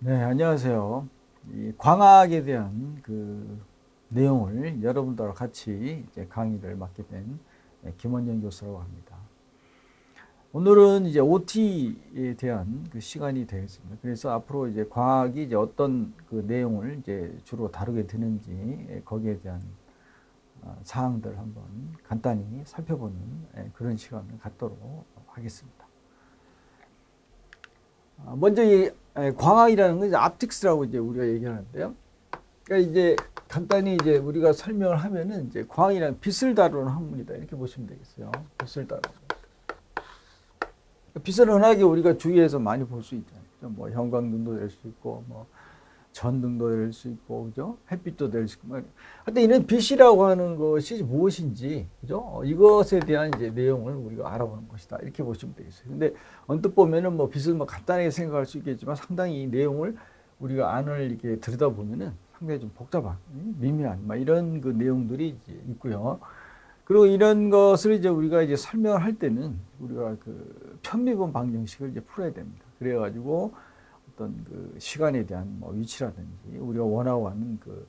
네, 안녕하세요. 이 광학에 대한 그 내용을 여러분들과 같이 이제 강의를 맡게 된 김원영 교수라고 합니다. 오늘은 이제 OT에 대한 그 시간이 되겠습니다. 그래서 앞으로 이제 광학이 이제 어떤 그 내용을 이제 주로 다루게 되는지 거기에 대한 사항들 한번 간단히 살펴보는 그런 시간을 갖도록 하겠습니다. 먼저 이 광학이라는 건 이제 aptics라고 이제 우리가 얘기하는데요. 그러니까 이제 간단히 이제 우리가 설명을 하면은 이제 광학이라는 빛을 다루는 학문이다 이렇게 보시면 되겠어요. 빛을 다루는. 빛을 흔하게 우리가 주위에서 많이 볼 수 있잖아요. 뭐 형광등도 될 수 있고, 뭐 전등도 될 수 있고, 그죠? 햇빛도 될 수 있고. 하여튼 이런 빛이라고 하는 것이 무엇인지, 그죠? 이것에 대한 이제 내용을 우리가 알아보는 것이다. 이렇게 보시면 되겠어요. 근데 언뜻 보면은 뭐 빛을 뭐 간단하게 생각할 수 있겠지만 상당히 이 내용을 우리가 안을 이렇게 들여다보면은 상당히 좀 복잡한, 미묘한, 막 이런 그 내용들이 이제 있고요. 그리고 이런 것을 이제 우리가 이제 설명을 할 때는 우리가 그 편미분 방정식을 이제 풀어야 됩니다. 그래가지고 어떤 그 시간에 대한 뭐 위치라든지 우리가 원하고 하는 그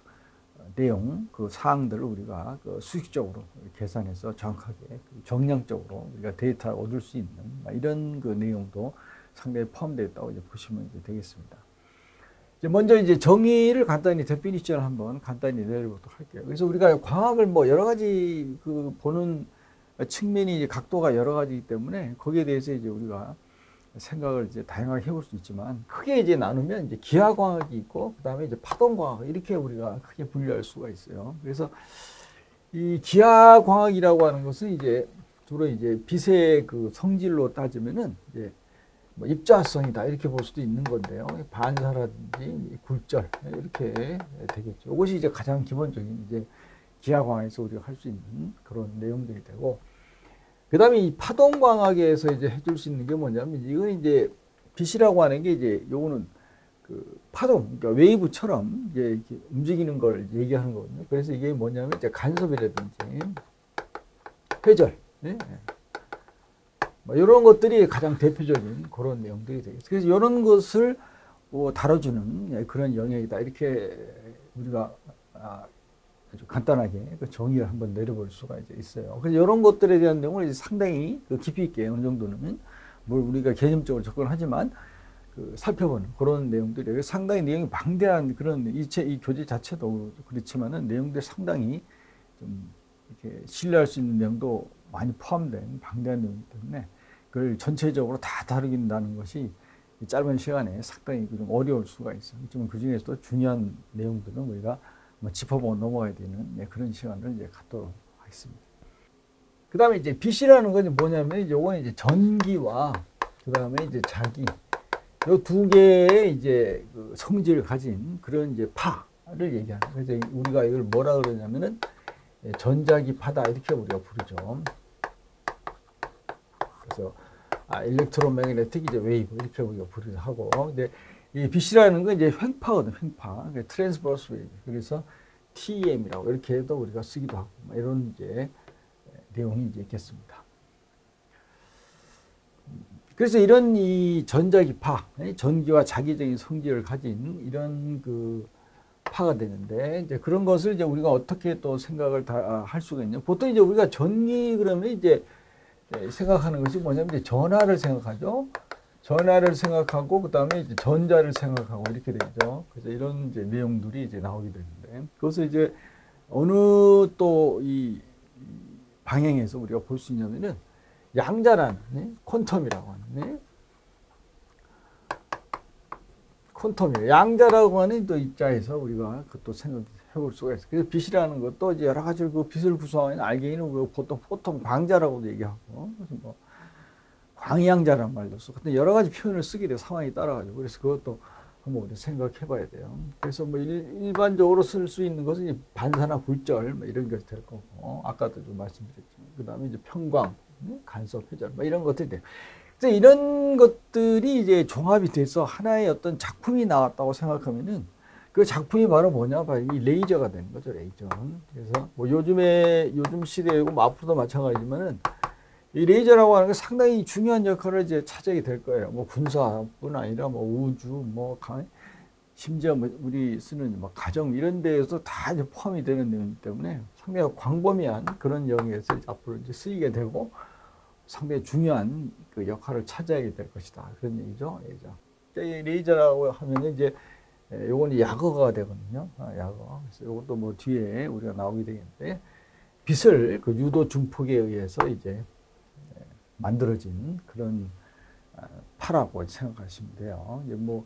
내용, 그 사항들을 우리가 그 수식적으로 계산해서 정확하게 정량적으로 우리가 데이터를 얻을 수 있는 이런 그 내용도 상당히 포함되어 있다고 이제 보시면 이제 되겠습니다. 이제 먼저 이제 정의를 간단히 데피니션을 한번 간단히 내려보도록 할게요. 그래서 우리가 광학을 뭐 여러 가지 그 보는 측면이 이제 각도가 여러 가지이기 때문에 거기에 대해서 이제 우리가 생각을 이제 다양하게 해볼 수 있지만 크게 이제 나누면 이제 기하광학이 있고 그다음에 이제 파동광학 이렇게 우리가 크게 분류할 수가 있어요. 그래서 이 기하광학이라고 하는 것은 이제 주로 이제 빛의 그 성질로 따지면은 이제 뭐 입자성이다 이렇게 볼 수도 있는 건데요. 반사라든지 굴절 이렇게 되겠죠. 이것이 이제 가장 기본적인 이제 기하광학에서 우리가 할 수 있는 그런 내용들이 되고, 그 다음에 이 파동광학에서 이제 해줄 수 있는 게 뭐냐면 이건 이제 빛이라고 하는 게 이제 요거는 그 파동, 그러니까 웨이브처럼 이제 이렇게 움직이는 걸 얘기하는 거거든요. 그래서 이게 뭐냐면 이제 간섭이라든지 회절, 네? 뭐 이런 것들이 가장 대표적인 그런 내용들이 되겠어요. 그래서 이런 것을 뭐 다뤄주는 그런 영역이다. 이렇게 우리가 아주 간단하게 그 정의를 한번 내려볼 수가 이제 있어요. 그래서 이런 것들에 대한 내용을 이제 상당히 그 깊이 있게 어느 정도는 뭘 우리가 개념적으로 접근하지만 그 살펴보는 그런 내용들이 상당히 내용이 방대한 그런 이 교재 자체도 그렇지만은 내용들이 상당히 좀 이렇게 신뢰할 수 있는 내용도 많이 포함된 방대한 내용이기 때문에 그걸 전체적으로 다 다루긴다는 것이 짧은 시간에 상당히 좀 어려울 수가 있어요. 그렇지만 그 중에서도 중요한 내용들은 우리가 짚어보고 넘어가야 되는 그런 시간을 이제 갖도록 하겠습니다. 그 다음에 이제 빛이라는 건 뭐냐면, 이거는 이제 전기와 그 다음에 이제 자기, 요 두 개의 이제 그 성질을 가진 그런 이제 파를 얘기하는 거예요. 그래서 우리가 이걸 뭐라 그러냐면은 전자기파다 이렇게 우리가 부르죠. 그래서 일렉트로매그네틱 이제 웨이브 이렇게 우리가 부르기도 하고, 근데 이 빛이라는 건 이제 횡파거든, 횡파. 트랜스버스 웨이브. 그래서 TEM이라고 이렇게 해도 우리가 쓰기도 하고, 이런 이제 내용이 이제 있겠습니다. 그래서 이런 이 전자기파, 전기와 자기적인 성질을 가진 이런 그 파가 되는데, 이제 그런 것을 이제 우리가 어떻게 또 생각을 다 할 수가 있냐. 보통 이제 우리가 전기 그러면 이제 생각하는 것이 뭐냐면 이제 전하를 생각하죠. 전하를 생각하고 그 다음에 이제 전자를 생각하고 이렇게 되죠. 그래서 이런 이제 내용들이 이제 나오게 되는데, 그것을 이제 어느 또 이 방향에서 우리가 볼 수 있냐면은 양자란 퀀텀이라고 하는 퀀텀이에요. 양자라고 하는 또 입자에서 우리가 그것도 생각해 볼 수가 있어요. 그래서 빛이라는 것도 이제 여러 가지 그 빛을 구성하는 알갱이는 보통 포통 광자라고도 얘기하고, 그래서 뭐 광양자란 말도 쓰고, 근데 여러 가지 표현을 쓰게 돼요. 상황에 따라가지고. 그래서 그것도 한번 우리 생각해 봐야 돼요. 그래서 뭐 일반적으로 쓸 수 있는 것은 반사나 굴절 뭐 이런 것이 될 거고, 아까도 좀 말씀드렸지만, 그 다음에 이제 편광, 간섭, 회절 뭐 이런 것들이 돼요. 그래서 이런 것들이 이제 종합이 돼서 하나의 어떤 작품이 나왔다고 생각하면은 그 작품이 바로 뭐냐? 바로 이 레이저가 되는 거죠, 레이저. 그래서 뭐 요즘 시대이고 뭐 앞으로도 마찬가지지만은 이 레이저라고 하는 게 상당히 중요한 역할을 이제 차지하게 될 거예요. 뭐 군사뿐 아니라 뭐 우주, 뭐 심지어 뭐 우리 쓰는 뭐 가정 이런 데에서 다 이제 포함이 되는 내용이기 때문에 상당히 광범위한 그런 영역에서 이제 앞으로 이제 쓰이게 되고 상당히 중요한 그 역할을 차지하게 될 것이다. 그런 얘기죠. 레이저라고 하면 이제 요거는 약어가 되거든요. 약어. 그래서 요것도 뭐 뒤에 우리가 나오게 되겠는데 빛을 그 유도 중폭에 의해서 이제 만들어진 그런 파라고 생각하시면 돼요. 이제 뭐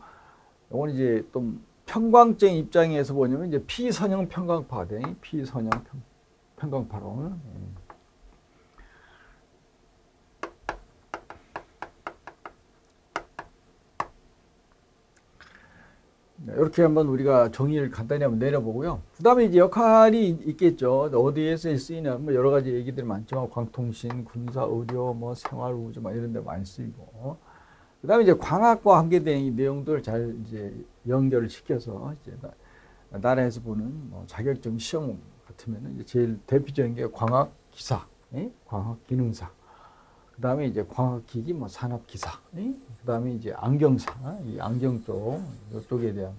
요건 이제 좀 편광적인 입장에서 보냐면 이제 피선형 편광파가 돼. 피선형 편광파로. 이렇게 한번 우리가 정의를 간단히 한번 내려보고요. 그 다음에 이제 역할이 있겠죠. 어디에서 쓰이냐, 뭐 여러 가지 얘기들이 많지만 광통신, 군사, 의료, 뭐 생활, 우주, 막 이런 데 많이 쓰이고. 그 다음에 이제 광학과 관계된 이 내용들을 잘 이제 연결을 시켜서 이제 나라에서 보는 뭐 자격증 시험 같으면 이제 제일 대표적인 게 광학 기사, 광학 기능사. 그 다음에 이제 광학기기, 뭐 산업기사, 그 다음에 이제 안경사, 이 안경 쪽, 이쪽에 대한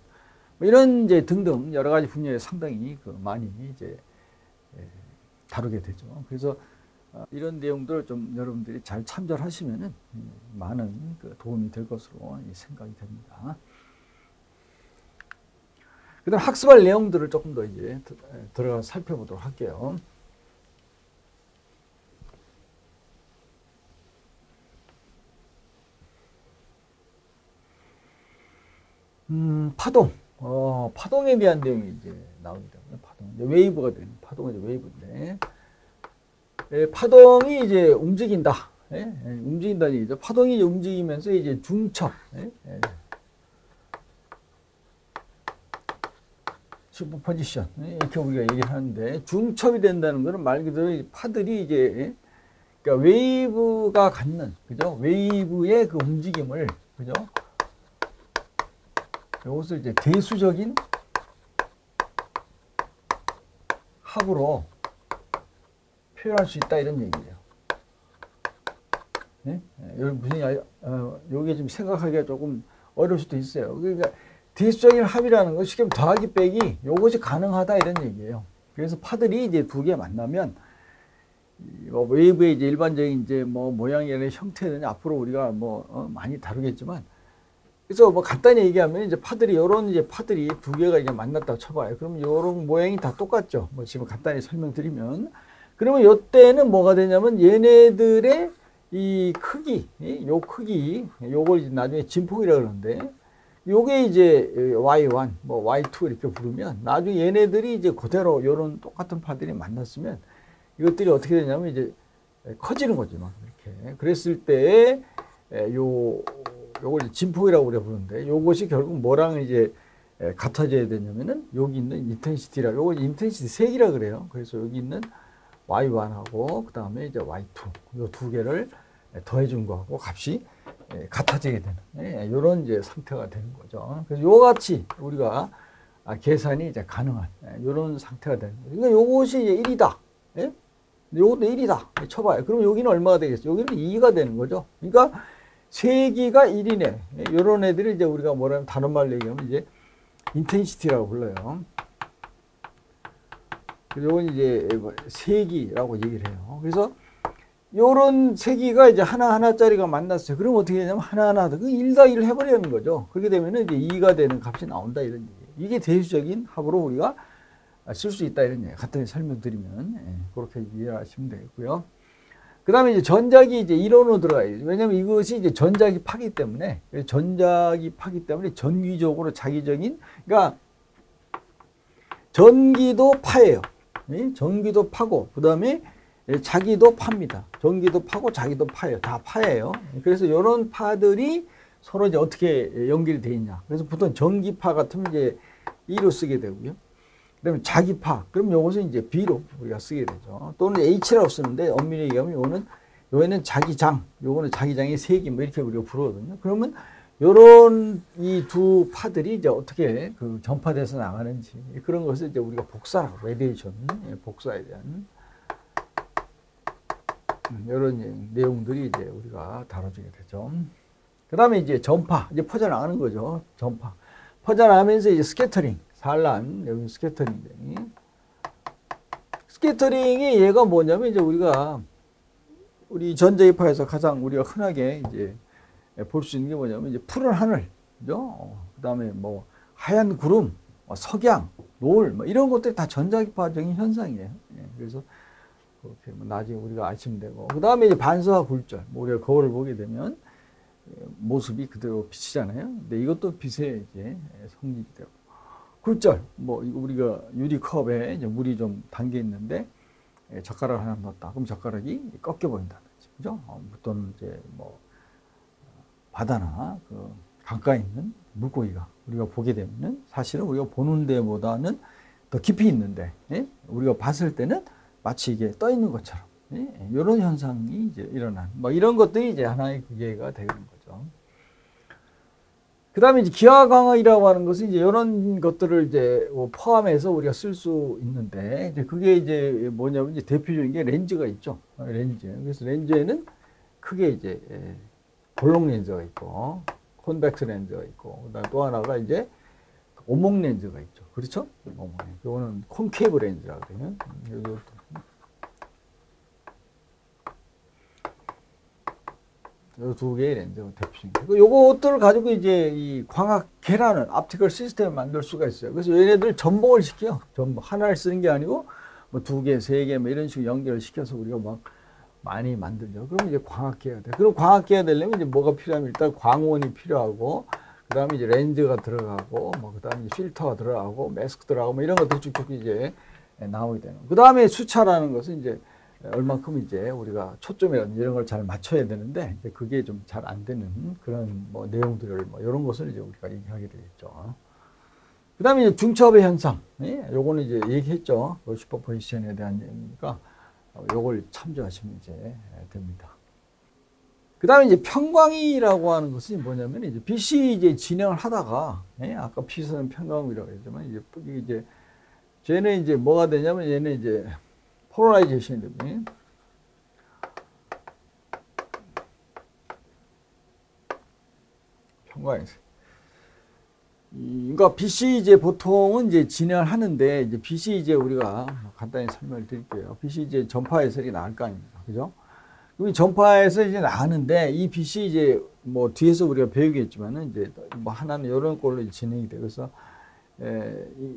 뭐 이런 이제 등등 여러 가지 분야에 상당히 그 많이 이제 다루게 되죠. 그래서 이런 내용들을 좀 여러분들이 잘 참조하시면은 많은 그 도움이 될 것으로 생각이 됩니다. 그다음 학습할 내용들을 조금 더 이제 들어가 살펴보도록 할게요. 파동. 파동에 대한 내용이 이제 나오기 때문에 파동. 이제 웨이브가 되는 파동이 이제 웨이브인데, 파동이 이제 움직인다. 움직인다는 얘기죠. 파동이 이제 움직이면서 이제 중첩. 슈퍼포지션. 이렇게 우리가 얘기를 하는데, 중첩이 된다는 것은 말 그대로 파들이 이제, 그러니까 웨이브가 갖는, 그죠? 웨이브의 그 움직임을, 그죠? 이것을 이제 대수적인 합으로 표현할 수 있다 이런 얘기예요. 무슨 요게 좀 생각하기가 조금 어려울 수도 있어요. 그러니까 대수적인 합이라는 건 쉽게 더하기 빼기 요것이 가능하다 이런 얘기예요. 그래서 파들이 이제 두 개 만나면 웨이브의 이제 일반적인 이제 뭐 모양이나 형태는 앞으로 우리가 뭐 많이 다루겠지만. 그래서 뭐 간단히 얘기하면 이제 파들이 요런 이제 파들이 두 개가 이제 만났다고 쳐봐요. 그러면 요런 모양이 다 똑같죠. 뭐 지금 간단히 설명드리면 그러면 요때는 뭐가 되냐면 얘네들의 이 크기, 요 크기, 요걸 이제 나중에 진폭이라 그러는데 요게 이제 Y1, 뭐 Y2 이렇게 부르면 나중에 얘네들이 이제 그대로 요런 똑같은 파들이 만났으면 이것들이 어떻게 되냐면 이제 커지는 거죠. 막 이렇게. 그랬을 때 요걸 진폭이라고 우리가 부르는데 요것이 결국 뭐랑 이제 같아져야 되냐면은 여기 있는 인텐시티라 요거 인텐시티 색이라 그래요. 그래서 여기 있는 Y1하고 그 다음에 이제 Y2 요 두 개를 더해준 거하고 값이 같아지게 되는 요런 이제 상태가 되는 거죠. 그래서 요같이 우리가 계산이 이제 가능한 요런 상태가 되는 거죠. 그러니까 요것이 이제 1이다. 요것도 1이다. 쳐봐요. 그럼 여기는 얼마가 되겠어요? 여기는 2가 되는 거죠. 그러니까 세기가 1이네. 요런 애들이 이제 우리가 뭐라면 다른 말로 얘기하면 이제 인텐시티라고 불러요. 요건 이제 세기라고 얘기를 해요. 그래서 요런 세기가 이제 하나하나짜리가 만났어요. 그럼 어떻게 되냐면 하나하나 그 1다1 해버리는 거죠. 그렇게 되면 이제 2가 되는 값이 나온다 이런 얘기예요. 이게 대수적인 합으로 우리가 쓸 수 있다 이런 얘기예요. 간단히 설명드리면 그렇게 이해하시면 되겠고요. 그 다음에 이제 전자기 이제 이론으로 들어가요. 왜냐면 이것이 이제 전자기 파기 때문에, 전기적으로 자기적인, 그러니까 전기도 파예요. 전기도 파고, 그 다음에 자기도 팝니다. 전기도 파고, 자기도 파예요. 다 파예요. 그래서 이런 파들이 서로 이제 어떻게 연결이 되어 있냐. 그래서 보통 전기파 같으면 이제 E로 쓰게 되고요. 그 다음에 자기파. 그럼 요것은 이제 B로 우리가 쓰게 되죠. 또는 H라고 쓰는데, 엄밀히 얘기하면 요거는 자기장, 요거는 자기장의 세기, 뭐 이렇게 우리가 부르거든요. 그러면 요런 이 두 파들이 이제 어떻게 그 전파돼서 나가는지, 그런 것을 이제 우리가 복사라고, 레디에이션, 복사에 대한, 요런 내용들이 이제 우리가 다뤄지게 되죠. 그 다음에 이제 전파, 이제 퍼져나가는 거죠. 전파. 퍼져나가면서 이제 스캐터링, 산란, 여기 스캐터링. 스캐터링이 얘가 뭐냐면 이제 우리 전자기파에서 가장 우리가 흔하게 이제 볼 수 있는 게 뭐냐면 이제 푸른 하늘, 그죠? 그다음에 뭐 하얀 구름, 석양, 노을, 뭐 이런 것들이 다 전자기파적인 현상이에요. 그래서 그렇게 뭐 나중에 우리가 아시면 되고, 그다음에 이제 반사와 굴절, 뭐 우리가 거울을 보게 되면 모습이 그대로 비치잖아요. 근데 이것도 빛의 이제 성질이 되고, 굴절, 뭐 우리가 유리컵에 이제 물이 좀 담겨 있는데 젓가락을 하나 넣었다. 그럼 젓가락이 꺾여 보인다든지, 그죠? 또는 이제 뭐 바다나 그 강가에 있는 물고기가 우리가 보게 되면은 사실은 우리가 보는 데보다는 더 깊이 있는데, 우리가 봤을 때는 마치 이게 떠 있는 것처럼, 이런 현상이 이제 일어나는, 뭐 이런 것들이 이제 하나의 그게가 되는 거죠. 그 다음에 이제 기하 강의라고 하는 것은 이제 이런 것들을 이제 포함해서 우리가 쓸 수 있는데, 이제 그게 이제 뭐냐면 이제 대표적인 게 렌즈가 있죠. 렌즈. 그래서 렌즈에는 크게 이제 볼록 렌즈가 있고, 콘벡스 렌즈가 있고, 그다음 또 하나가 이제 오목 렌즈가 있죠. 그렇죠? 오목 렌즈. 이거는 콘케이브 렌즈라고 그러면. 이 두 개의 렌즈가 대표적인. 요것들을 가지고 이제 이 광학 계란을, 옵티컬 시스템을 만들 수가 있어요. 그래서 얘네들 전봉을 시켜요. 전봉. 하나를 쓰는 게 아니고 뭐 두 개, 세 개, 뭐 이런 식으로 연결을 시켜서 우리가 막 많이 만들죠. 그럼 이제 광학계가 돼. 그럼 광학계가 되려면 이제 뭐가 필요하면 일단 광원이 필요하고, 그 다음에 이제 렌즈가 들어가고, 뭐 그 다음에 필터가 들어가고, 마스크 들어가고, 뭐 이런 것들이 쭉쭉 이제 나오게 되는. 그 다음에 수차라는 것은 이제 얼만큼 이제 우리가 초점이라든지 이런 걸 잘 맞춰야 되는데, 이제 그게 좀 잘 안 되는 그런 뭐 내용들을 뭐 이런 것을 이제 우리가 얘기하게 되겠죠. 그 다음에 이제 중첩의 현상. 요거는 이제 얘기했죠. 슈퍼포지션에 대한 얘기니까 요걸 참조하시면 이제 됩니다. 그 다음에 이제 평광이라고 하는 것은 뭐냐면 이제 빛이 이제 진행을 하다가, 아까 빛은 평광이라고 했지만 이제 쟤는 이제 뭐가 되냐면 얘는 이제 폴라라이제이션이 됩니다. 평광에서. 그러니까 빛이 이제 보통은 이제 진행을 하는데, 이제 빛이 이제 우리가 간단히 설명을 드릴게요. 빛이 이제 전파에서 이렇게 나갈 거 아닙니까? 그죠? 이 전파에서 이제 나가는데, 이 빛이 이제 뭐 뒤에서 우리가 배우겠지만은 이제 뭐 하나는 이런 걸로 진행이 돼. 그래서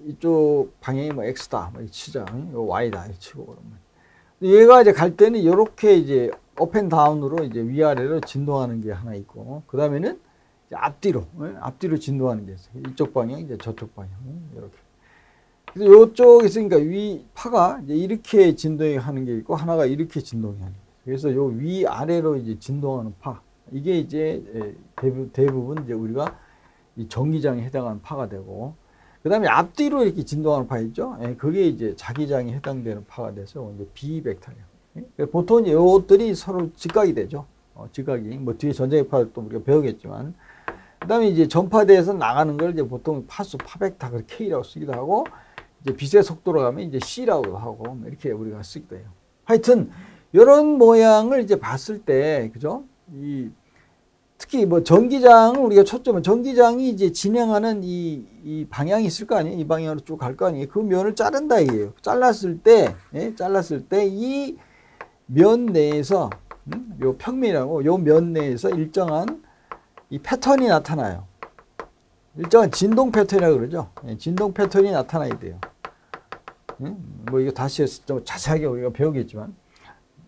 이쪽 방향이 뭐 X다, 뭐 치자, Y다, 치고 그러면. 얘가 이제 갈 때는 이렇게 이제 업앤다운으로 이제 위아래로 진동하는 게 하나 있고, 그 다음에는 앞뒤로 진동하는 게 있어요. 이쪽 방향, 이제 저쪽 방향, 이렇게. 그래서 이쪽에 있으니까 위 파가 이제 이렇게 진동이 하는 게 있고, 하나가 이렇게 진동이 하는 게 있어요. 그래서 요 위아래로 이제 진동하는 파, 이게 이제 대부분 이제 우리가 이 전기장에 해당하는 파가 되고, 그 다음에 앞뒤로 이렇게 진동하는 파 있죠. 그게 이제 자기장에 해당되는 파가 돼서 이제 비벡터예요. 보통 이것들이 서로 직각이 되죠. 직각이. 뭐 뒤에 전자기파를 또 우리가 배우겠지만, 그 다음에 이제 전파대에서 나가는 걸 이제 보통 파수, 파벡터, K라고 쓰기도 하고, 이제 빛의 속도로 가면 이제 C라고 하고, 이렇게 우리가 쓰기도 해요. 하여튼, 이런 모양을 이제 봤을 때, 그죠? 특히 뭐 전기장을 우리가 초점은 전기장이 이제 진행하는 이 방향이 있을 거 아니에요? 이 방향으로 쭉 갈 거 아니에요? 그 면을 자른다 이게요. 잘랐을 때 이 면 내에서, 요 평면이라고, 요 면 내에서 일정한 이 패턴이 나타나요. 일정한 진동 패턴이라고 그러죠. 진동 패턴이 나타나야 돼요. 뭐 이거 다시 좀 자세하게 우리가 배우겠지만,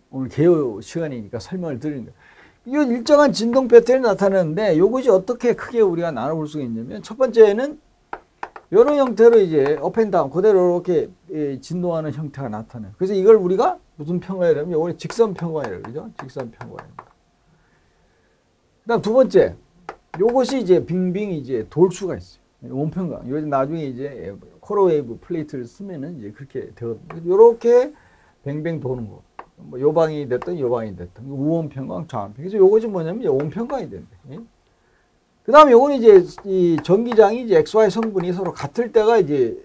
오늘 개요 시간이니까 설명을 드리는 거예요. 이 일정한 진동 패턴이 나타나는데, 이것이 어떻게 크게 우리가 나눠볼 수가 있냐면, 첫 번째는 이런 형태로 이제 업앤다운 그대로 이렇게 진동하는 형태가 나타나요. 그래서 이걸 우리가 무슨 평가이라면 이거는 직선 평가이라고 그러죠. 직선 평가입니다. 그다음 두 번째, 요것이 이제 빙빙 이제 돌 수가 있어요. 원평가. 요즘 나중에 이제 코러웨이브 플레이트를 쓰면은 이제 그렇게 되거든요. 요렇게 뱅뱅 도는 거. 뭐 요 방이 됐든 요 방이 됐든 우원평광, 좌원평광. 그래서 요것이 뭐냐면 원평광이 된대. 그 다음에 요거는 이제 이 전기장이 이제 XY 성분이 서로 같을 때가 이제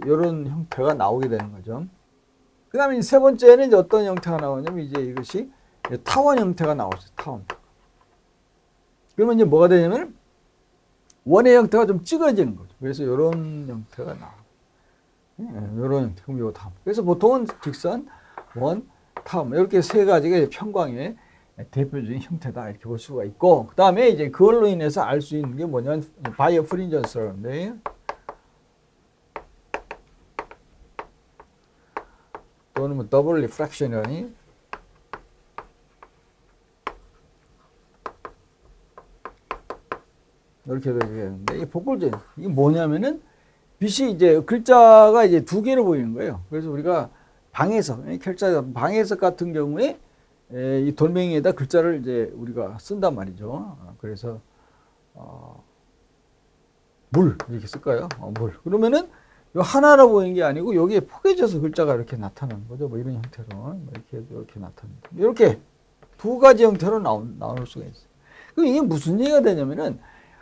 요런 형태가 나오게 되는 거죠. 그 다음에 세 번째는 이제 어떤 형태가 나오냐면 이제 이것이 타원 형태가 나오죠. 타원. 그러면 이제 뭐가 되냐면 원의 형태가 좀 찌그러지는 거죠. 그래서 이런 형태가 나와요. 이런 형태, 그럼 요 다음. 그래서 보통은 직선, 원, 타음 이렇게 세 가지가 평광의 대표적인 형태다 이렇게 볼 수가 있고, 그 다음에 이제 그걸로 인해서 알 수 있는 게 뭐냐면 바이어 프린전스인데, 또는 뭐 더블 리프렉션이라니, 이렇게 되겠는데, 이게 복골제 이게 뭐냐면은 빛이 이제 글자가 이제 두 개로 보이는 거예요. 그래서 우리가 방해석, 방해석 같은 경우에 이 돌멩이에다 글자를 이제 우리가 쓴단 말이죠. 그래서 물 이렇게 쓸까요? 물. 그러면은 요 하나로 보이는 게 아니고 여기에 포개져서 글자가 이렇게 나타나는 거죠. 뭐 이런 형태로 이렇게 나타납니다. 이렇게 두 가지 형태로 나올 수가 있어요. 그럼 이게 무슨 얘기가 되냐면은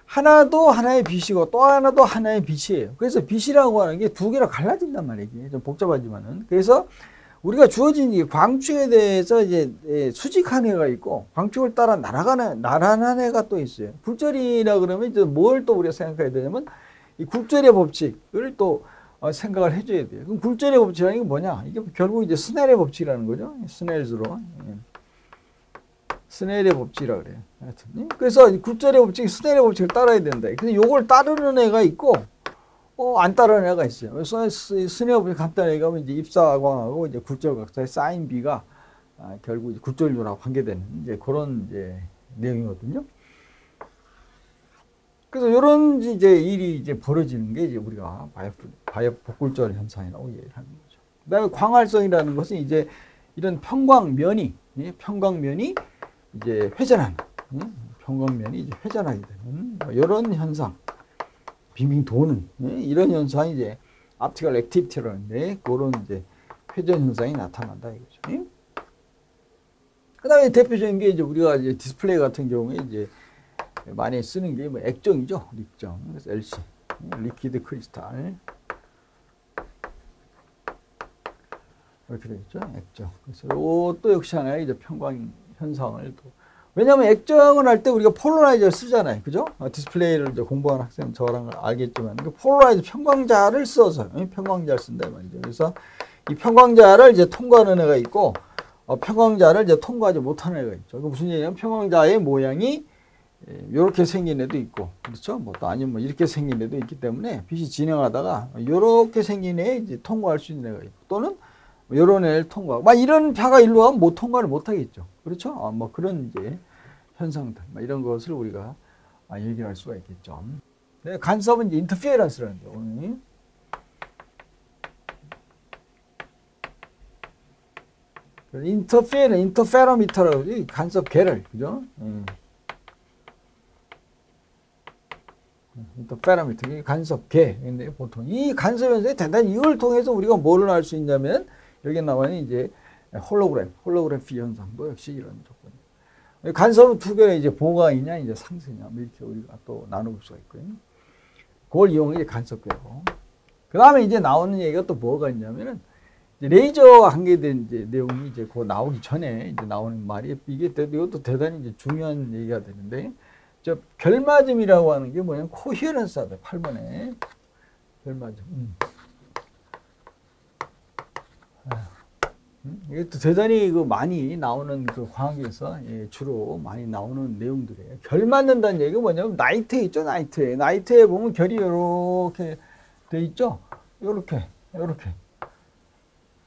하나도 하나의 빛이고 또 하나도 하나의 빛이에요. 그래서 빛이라고 하는 게 두 개로 갈라진단 말이에요. 이게 좀 복잡하지만은. 그래서 우리가 주어진 이 광축에 대해서 이제 수직한 애가 있고 광축을 따라 날아가는 나란한 애가 또 있어요. 굴절이라 그러면 이제 뭘 또 우리가 생각해야 되냐면 이 굴절의 법칙을 또 생각을 해줘야 돼요. 그럼 굴절의 법칙이라는 게 뭐냐? 이게 결국 이제 스넬의 법칙이라는 거죠. 스넬즈로. 스넬의 법칙이라고 그래요. 하여튼. 그래서 굴절의 법칙, 스넬의 법칙을 따라야 된다. 근데 요걸 따르는 애가 있고, 안 따르는 애가 있어요. 그래서 스넬의 법칙 간단하게 가면 이제 입사광하고 이제 굴절각사의 사인 B가 결국 이제 굴절률하고 관계되는 이제 그런 이제 내용이거든요. 그래서 이런 이제 일이 이제 벌어지는 게 이제 우리가 바이어 복굴절 현상이라고 얘기를 하는 거죠. 그 다음에 광활성이라는 것은 이제 이런 평광면이 이제 회전하는, 평광면이 이제 회전하게 되는 이런 현상, 빙빙 도는 이런 현상이 이제 optical activity라는데 그런 이제 회전 현상이 나타난다 이거죠. 그 다음에 대표적인 게 이제 우리가 이제 디스플레이 같은 경우에 이제 많이 쓰는 게 뭐 액정이죠, 액정. 그래서 LC, 리퀴드 크리스탈 이렇게 되겠죠, 액정. 그래서 이것도 역시 하나의 이제 평광 현상을 또, 왜냐하면 액정을 할 때 우리가 폴라라이저를 쓰잖아요, 그죠? 디스플레이를 이제 공부하는 학생 저랑 알겠지만 그 폴라라이저 평광자를 써서 평광자를 쓴다 말이죠. 그래서 이 평광자를 이제 통과하는 애가 있고 평광자를 이제 통과하지 못하는 애가 있죠. 그 무슨 얘기냐면 평광자의 모양이 이렇게 생긴 애도 있고, 그렇죠? 뭐 또 아니면 뭐 이렇게 생긴 애도 있기 때문에 빛이 진행하다가 이렇게 생긴 애 이제 통과할 수 있는 애가 있고, 또는 이런 애를 통과하고, 막 이런 파가 일로 가면 못 통과를 못 하겠죠. 그렇죠? 뭐 그런 이제 현상들, 이런 것을 우리가 얘기할 수가 있겠죠. 네, 간섭은 이제 인터페어런스라는 거. 인터페로미터라고 그러지, 간섭계를, 그죠? 인터페로미터, 간섭계. 근데 보통 이 간섭 현상이 대단히, 이걸 통해서 우리가 뭐를 알 수 있냐면, 여기 나와는 이제 홀로그래피 현상도 역시 이런 조건. 간섭은 두 개의 이제 보강이냐, 이제 상쇄냐, 이렇게 우리가 또 나눠볼 수가 있고요. 그걸 이용해 간섭계고. 그 다음에 이제 나오는 얘기가 또 뭐가 있냐면은, 레이저와 관계된 이제 내용이 이제 그 나오기 전에 이제 나오는 말이, 이것도 대단히 이제 중요한 얘기가 되는데, 저 결맞음이라고 하는 게 뭐냐면 코히어런스하다. 8번에 결맞음. 이것도 대단히 그 많이 나오는 그 과학에서 주로 많이 나오는 내용들이에요. 결 맞는다는 얘기가 뭐냐면 나이트에 있죠, 나이트에. 나이트에 보면 결이 이렇게 돼 있죠. 요렇게.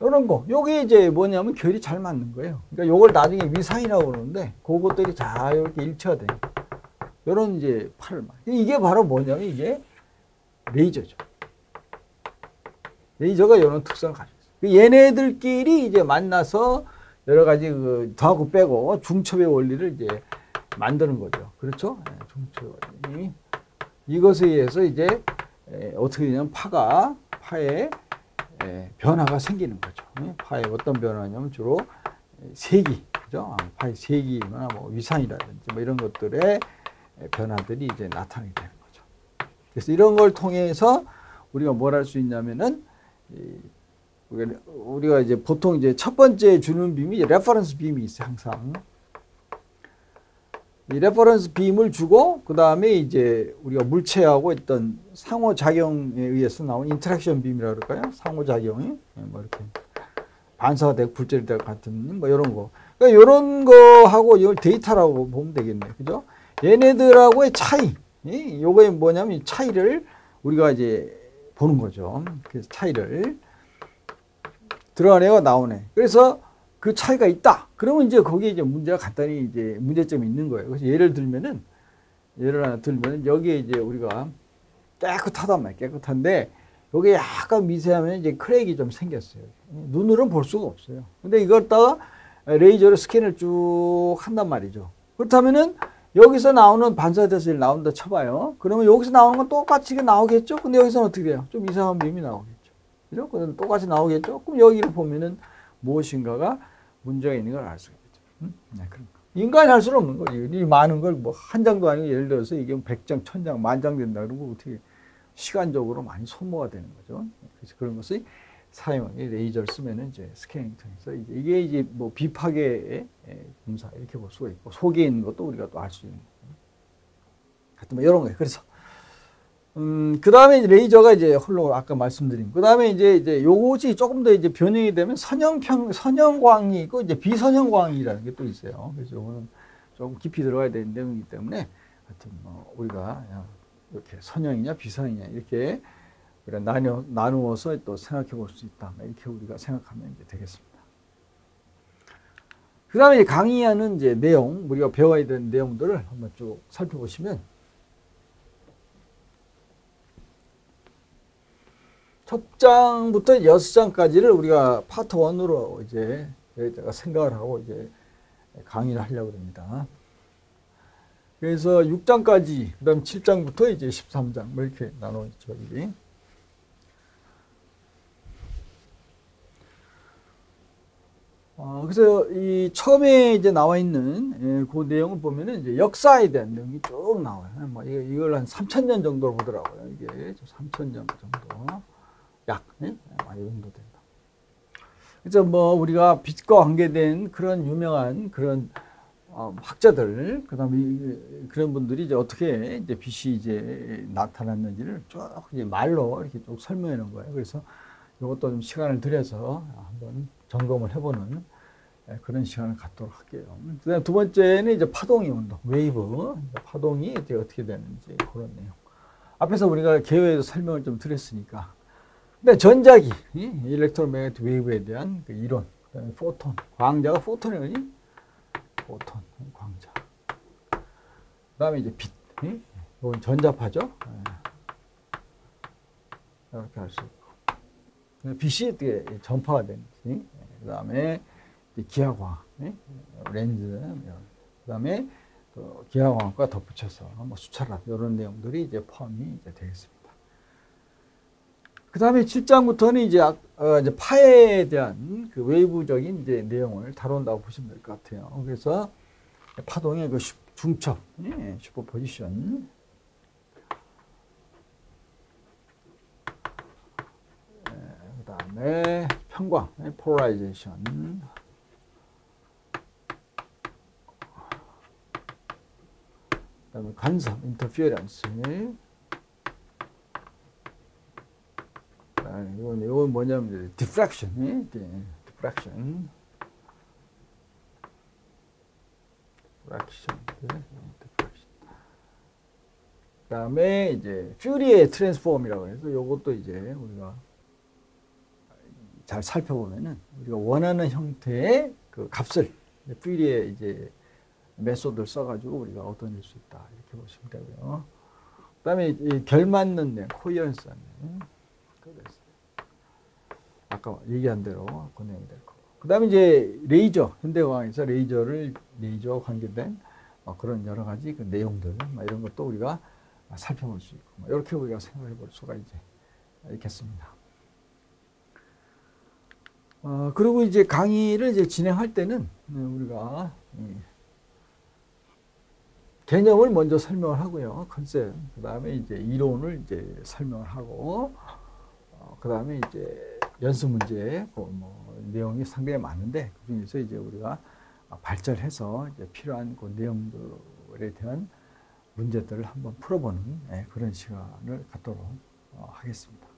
이런 거. 요게 이제 뭐냐면 결이 잘 맞는 거예요. 그러니까 요걸 나중에 위상이라고 그러는데, 그것들이 잘 이렇게 일치가 돼요. 요런 이제 팔을 막. 이게 바로 뭐냐면 이게 레이저죠. 레이저가 이런 특성을 가지고 있어요. 얘네들끼리 이제 만나서 여러 가지 그 더하고 빼고 중첩의 원리를 이제 만드는 거죠. 그렇죠? 중첩의 원리. 이것에 의해서 이제 어떻게 되냐면 파에 변화가 생기는 거죠. 파에 어떤 변화냐면 주로 세기, 그죠? 파의 세기나 뭐 위상이라든지 뭐 이런 것들의 변화들이 이제 나타나게 되는 거죠. 그래서 이런 걸 통해서 우리가 뭘 할 수 있냐면은, 우리가 이제 보통 이제 첫 번째 주는 빔이 레퍼런스 빔이 있어요, 항상. 이 레퍼런스 빔을 주고 그 다음에 이제 우리가 물체하고 있던 상호작용에 의해서 나온 인터랙션 빔이라 그럴까요? 상호작용이 뭐 이렇게 반사가 되고 굴절이 되고 같은 뭐 이런 거. 그러니까 이런 거하고 이걸 데이터라고 보면 되겠네, 그죠? 얘네들하고의 차이, 요거에 뭐냐면 이 차이를 우리가 이제 보는 거죠. 그래서 차이를 드러내고 나오네. 그래서 그 차이가 있다. 그러면 이제 거기에 이제 문제가 간단히 이제 문제점이 있는 거예요. 그래서 예를 하나 들면은 여기에 이제 우리가 깨끗하단 말이에요. 깨끗한데 여기에 약간 미세하면 이제 크랙이 좀 생겼어요. 눈으로는 볼 수가 없어요. 근데 이걸 다가 레이저로 스캔을 쭉 한단 말이죠. 그렇다면은 여기서 나오는 반사돼서 나온다 쳐봐요. 그러면 여기서 나오는 건 똑같이 나오겠죠? 근데 여기서는 어떻게 돼요? 좀 이상한 빔이 나오겠죠. 그죠? 그럼 똑같이 나오겠죠? 그럼 여기를 보면은 무엇인가가 문제가 있는 걸 알 수가 있죠. 네, 그런 거. 인간이 할 수는 없는 거죠. 이 많은 걸 뭐 한 장도 아니고 예를 들어서 이게 100장, 1000장, 10,000장 된다. 그러면 어떻게 시간적으로 많이 소모가 되는 거죠. 그래서 그런 것을 사용하기 레이저를 쓰면은 이제 스캐닝 통해서 이게 이제 뭐 비파괴의 검사 이렇게 볼 수가 있고 속에 있는 것도 우리가 또 알 수 있는 거예요. 하여튼 뭐 이런 거예요. 그래서 그 다음에 레이저가 이제 홀로 아까 말씀드린. 그 다음에 이제 요것이 조금 더 이제 변형이 되면 선형광이 있고 이제 비선형광이라는 게 또 있어요. 그래서 요거는 조금 깊이 들어가야 되는 내용이기 때문에 하여튼 뭐 우리가 이렇게 선형이냐 비선형이냐 이렇게 나누어서 또 생각해 볼 수 있다. 이렇게 우리가 생각하면 이제 되겠습니다. 그 다음에 강의하는 이제 내용, 우리가 배워야 되는 내용들을 한번 쭉 살펴보시면 첫 장부터 6장까지를 우리가 파트 1으로 이제 여기다가 생각을 하고 이제 강의를 하려고 합니다. 그래서 6장까지, 그 다음 7장부터 이제 13장, 뭐 이렇게 나눠있죠, 이게. 그래서 이 처음에 이제 나와 있는 그 내용을 보면은 이제 역사에 대한 내용이 쭉 나와요. 뭐 이걸 한 3,000년 정도로 보더라고요. 이게 3,000년 정도. 약, 많이 정도 된다. 그래서 뭐 우리가 빛과 관계된 그런 유명한 그런 학자들, 그 다음에 그런 분들이 이제 어떻게 이제 빛이 이제 나타났는지를 쭉 이제 말로 이렇게 쭉 설명해 놓은 거예요. 그래서 이것도 좀 시간을 들여서 한번 점검을 해보는 그런 시간을 갖도록 할게요. 그다음 두 번째는 이제 파동의 운동, 웨이브, 파동이 어떻게 되는지 그런 내용. 앞에서 우리가 개요에서 설명을 좀 드렸으니까. 근데 전자기, 일렉트로매그네틱 웨이브에 대한 그 이론, 그다음에 포톤, 광자가 포톤이거니, 포톤, 광자. 그다음에 이제 빛, 이건 전자파죠. 이렇게 할 수 있고, 빛이 어떻게 전파가 되는지, 그다음에 기하광, 렌즈, 그다음에 또 기하광과 덧붙여서 뭐 수차랍 이런 내용들이 이제 포함이 이제 되겠습니다. 그 다음에 7장부터는 이제 파에 대한 그 외부적인 이제 내용을 다룬다고 보시면 될 것 같아요. 그래서 파동의 그 중첩, 슈퍼포지션, 그 다음에 편광, 폴라라이제이션, 그 다음에 간섭, 인터피어런스, 이건 뭐냐면 디프랙션, 디프랙션, 그다음에 이제 퓨리의 트랜스폼이라고 해서 이것도 이제 우리가 잘 살펴보면은 우리가 원하는 형태의 그 값을 퓨리의 이제 메소드를 써가지고 우리가 얻어낼 수 있다 이렇게 보시면 되고요. 그다음에 이 결맞는 내 코이런스 아까 얘기한 대로 그 내용이 될 거고. 그 다음에 이제 레이저, 현대과학에서 레이저와 관계된 그런 여러 가지 그 내용들, 이런 것도 우리가 살펴볼 수 있고, 이렇게 우리가 생각해 볼 수가 이제 있겠습니다. 그리고 이제 강의를 이제 진행할 때는 우리가 개념을 먼저 설명을 하고요. 컨셉. 그 다음에 이제 이론을 이제 설명을 하고, 그 다음에 이제 연습 문제, 뭐 내용이 상당히 많은데 그 중에서 이제 우리가 발전해서 이제 필요한 그 내용들을 지구에 대한 문제들을 한번 풀어보는 그런 시간을 갖도록 하겠습니다.